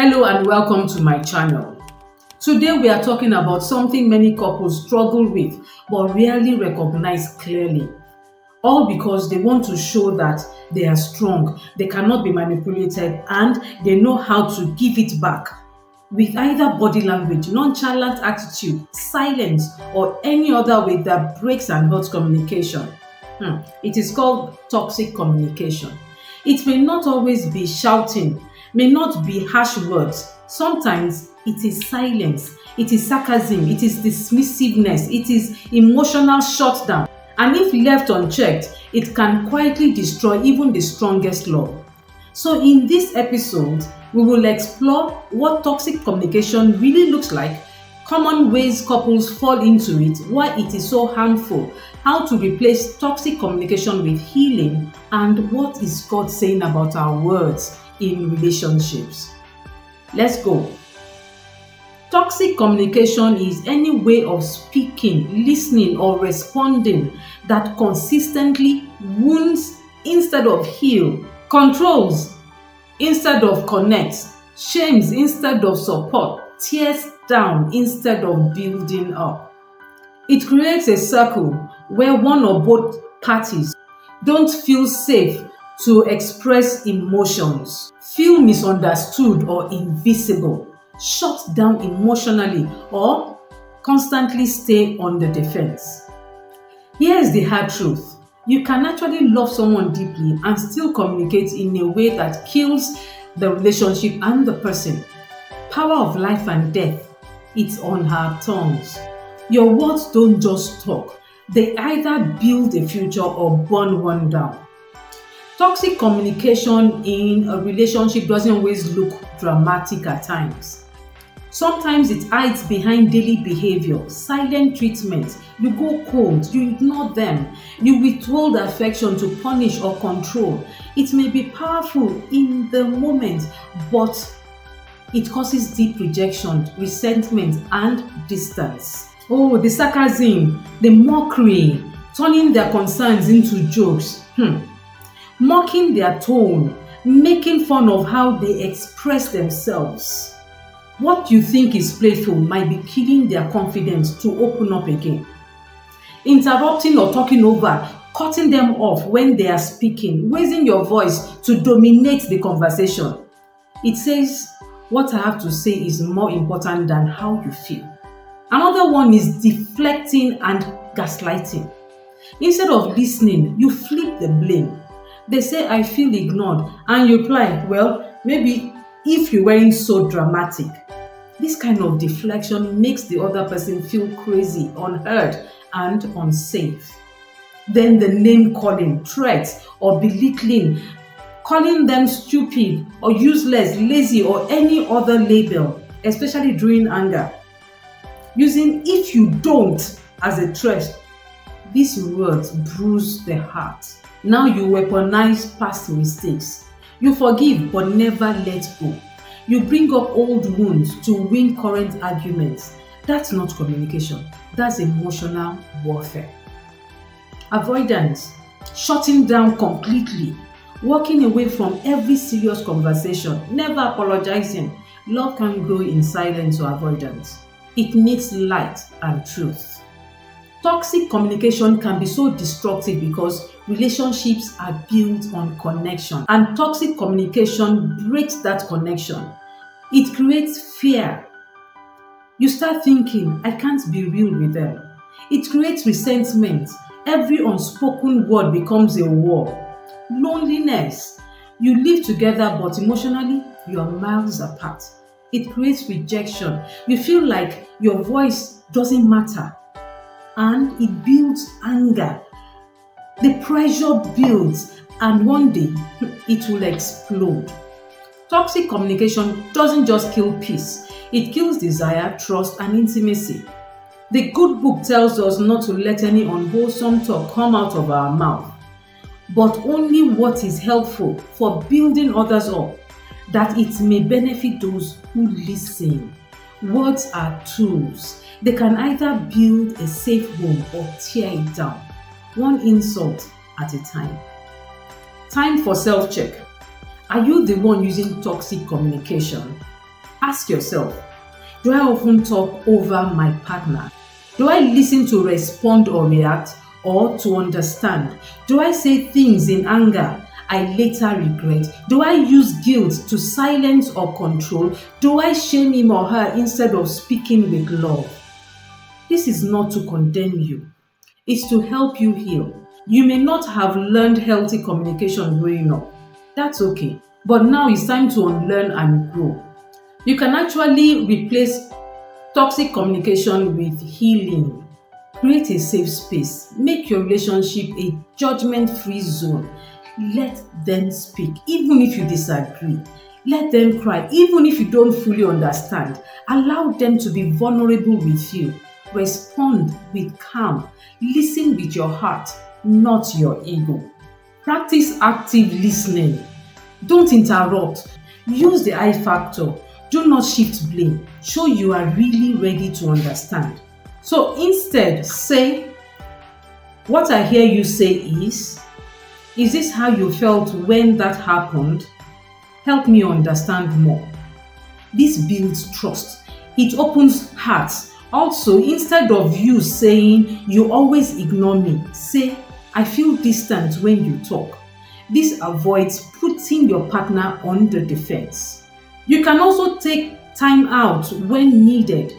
Hello and welcome to my channel. Today we are talking about something many couples struggle with but rarely recognize clearly. All because they want to show that they are strong, they cannot be manipulated, and they know how to give it back with either body language, nonchalant attitude, silence, or any other way that breaks and hurts communication. It is called toxic communication. It may not always be shouting, may not be harsh words. Sometimes it is silence, it is sarcasm, it is dismissiveness, it is emotional shutdown. And if left unchecked, it can quietly destroy even the strongest love. So in this episode, we will explore what toxic communication really looks like, common ways couples fall into it, why it is so harmful, how to replace toxic communication with healing, and what is God saying about our words in relationships. Let's go. Toxic communication is any way of speaking, listening, or responding that consistently wounds instead of heal, controls instead of connects, shames instead of support, tears down instead of building up. It creates a circle where one or both parties don't feel safe to express emotions, feel misunderstood or invisible, shut down emotionally, or constantly stay on the defense. Here's the hard truth. You can actually love someone deeply and still communicate in a way that kills the relationship and the person. Power of life and death, it's on our tongues. Your words don't just talk. They either build a future or burn one down. Toxic communication in a relationship doesn't always look dramatic at times. Sometimes it hides behind daily behavior, silent treatment. You go cold, you ignore them, you withhold affection to punish or control. It may be powerful in the moment, but it causes deep rejection, resentment, and distance. Oh, the sarcasm, the mockery, turning their concerns into jokes. Mocking their tone, making fun of how they express themselves. What you think is playful might be killing their confidence to open up again. Interrupting or talking over, cutting them off when they are speaking, raising your voice to dominate the conversation. It says, what I have to say is more important than how you feel. Another one is deflecting and gaslighting. Instead of listening, you flip the blame. They say, I feel ignored, and you reply, well, maybe if you weren't so dramatic. This kind of deflection makes the other person feel crazy, unheard, and unsafe. Then the name calling, threats, or belittling, calling them stupid or useless, lazy, or any other label, especially during anger. Using if you don't as a threat, these words bruise the heart. Now you weaponize past mistakes. You forgive but never let go. You bring up old wounds to win current arguments. That's not communication. That's emotional warfare. Avoidance. Shutting down completely. Walking away from every serious conversation. Never apologizing. Love can grow in silence or avoidance. It needs light and truth. Toxic communication can be so destructive because relationships are built on connection, and toxic communication breaks that connection. It creates fear. You start thinking, I can't be real with them. It creates resentment. Every unspoken word becomes a war. Loneliness. You live together, but emotionally, you are miles apart. It creates rejection. You feel like your voice doesn't matter. And it builds anger. The pressure builds, and one day it will explode. Toxic communication doesn't just kill peace, it kills desire, trust, and intimacy. The good book tells us not to let any unwholesome talk come out of our mouth, but only what is helpful for building others up, that it may benefit those who listen. Words are tools. They can either build a safe home or tear it down, one insult at a time. Time for self-check. Are you the one using toxic communication? Ask yourself, do I often talk over my partner? Do I listen to respond or react, or to understand? Do I say things in anger I later regret? Do I use guilt to silence or control? Do I shame him or her instead of speaking with love? This is not to condemn you. It's to help you heal. You may not have learned healthy communication growing up. That's okay. But now it's time to unlearn and grow. You can actually replace toxic communication with healing. Create a safe space. Make your relationship a judgment-free zone. Let them speak, even if you disagree. Let them cry, even if you don't fully understand. Allow them to be vulnerable with you. Respond with calm. Listen with your heart, not your ego. Practice active listening. Don't interrupt. Use the I factor. Do not shift blame. Show you are really ready to understand. So instead, say, what I hear you say is this how you felt when that happened? Help me understand more. This builds trust. It opens hearts. Also, instead of you saying, you always ignore me, say, I feel distant when you talk. This avoids putting your partner on the defense. You can also take time out when needed.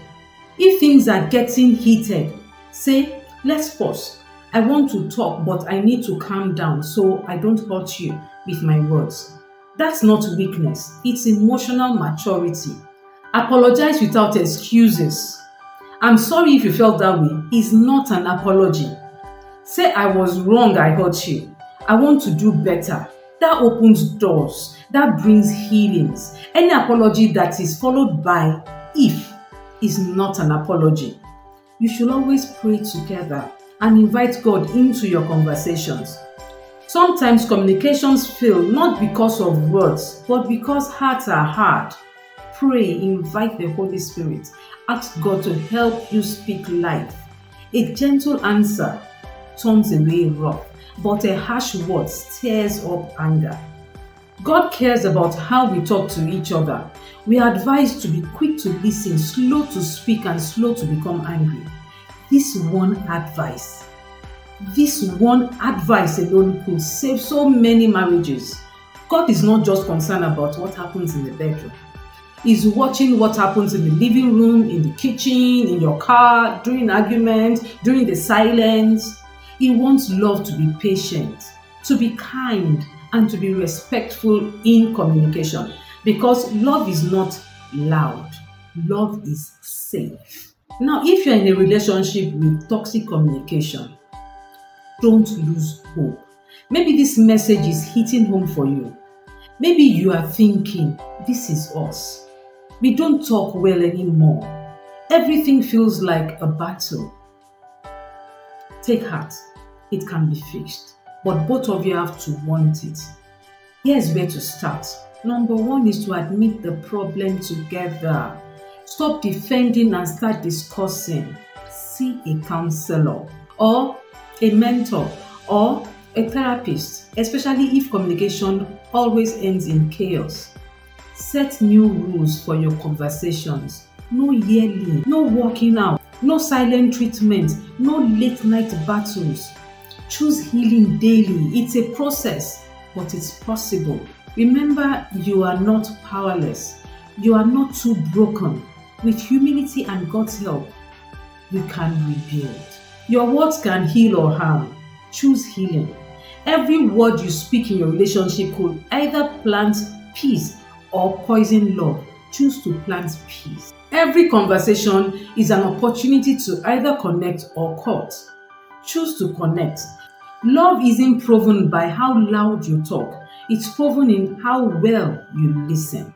If things are getting heated, say, let's pause. I want to talk, but I need to calm down so I don't hurt you with my words. That's not weakness, it's emotional maturity. Apologize without excuses. I'm sorry if you felt that way is not an apology. Say, I was wrong, I hurt you. I want to do better. That opens doors. That brings healings. Any apology that is followed by if is not an apology. You should always pray together and invite God into your conversations. Sometimes communications fail not because of words, but because hearts are hard. Pray, invite the Holy Spirit. Ask God to help you speak life. A gentle answer turns away wrath, but a harsh word stirs up anger. God cares about how we talk to each other. We are advised to be quick to listen, slow to speak, and slow to become angry. This one advice alone could save so many marriages. God is not just concerned about what happens in the bedroom. He's watching what happens in the living room, in the kitchen, in your car, during arguments, during the silence. He wants love to be patient, to be kind, and to be respectful in communication. Because love is not loud. Love is safe. Now, if you're in a relationship with toxic communication, don't lose hope. Maybe this message is hitting home for you. Maybe you are thinking, this is us. We don't talk well anymore. Everything feels like a battle. Take heart. It can be fixed. But both of you have to want it. Here's where to start. Number one is to admit the problem together. Stop defending and start discussing. See a counselor or a mentor or a therapist, especially if communication always ends in chaos. Set new rules for your conversations. No yelling, no walking out, no silent treatment, no late night battles. Choose healing daily. It's a process, but it's possible. Remember, you are not powerless. You are not too broken. With humility and God's help, you can rebuild. Your words can heal or harm. Choose healing. Every word you speak in your relationship could either plant peace or poison love. Choose to plant peace. Every conversation is an opportunity to either connect or cut. Choose to connect. Love isn't proven by how loud you talk. It's proven in how well you listen.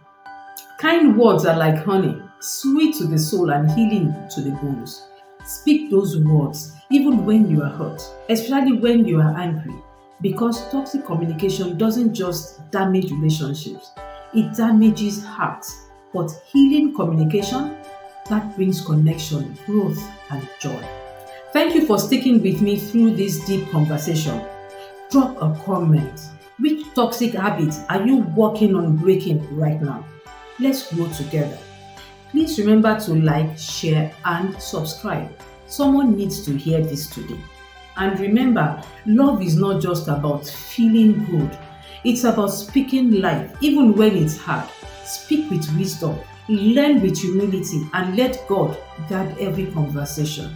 Kind words are like honey, sweet to the soul and healing to the bones. Speak those words even when you are hurt, especially when you are angry, because toxic communication doesn't just damage relationships, it damages hearts. But healing communication, that brings connection, growth, and joy. Thank you for sticking with me through this deep conversation. Drop a comment. Which toxic habits are you working on breaking right now? Let's grow together. Please remember to like, share, and subscribe. Someone needs to hear this today. And remember, love is not just about feeling good. It's about speaking life, even when it's hard. Speak with wisdom, learn with humility, and let God guide every conversation.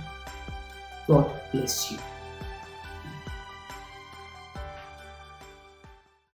God bless you.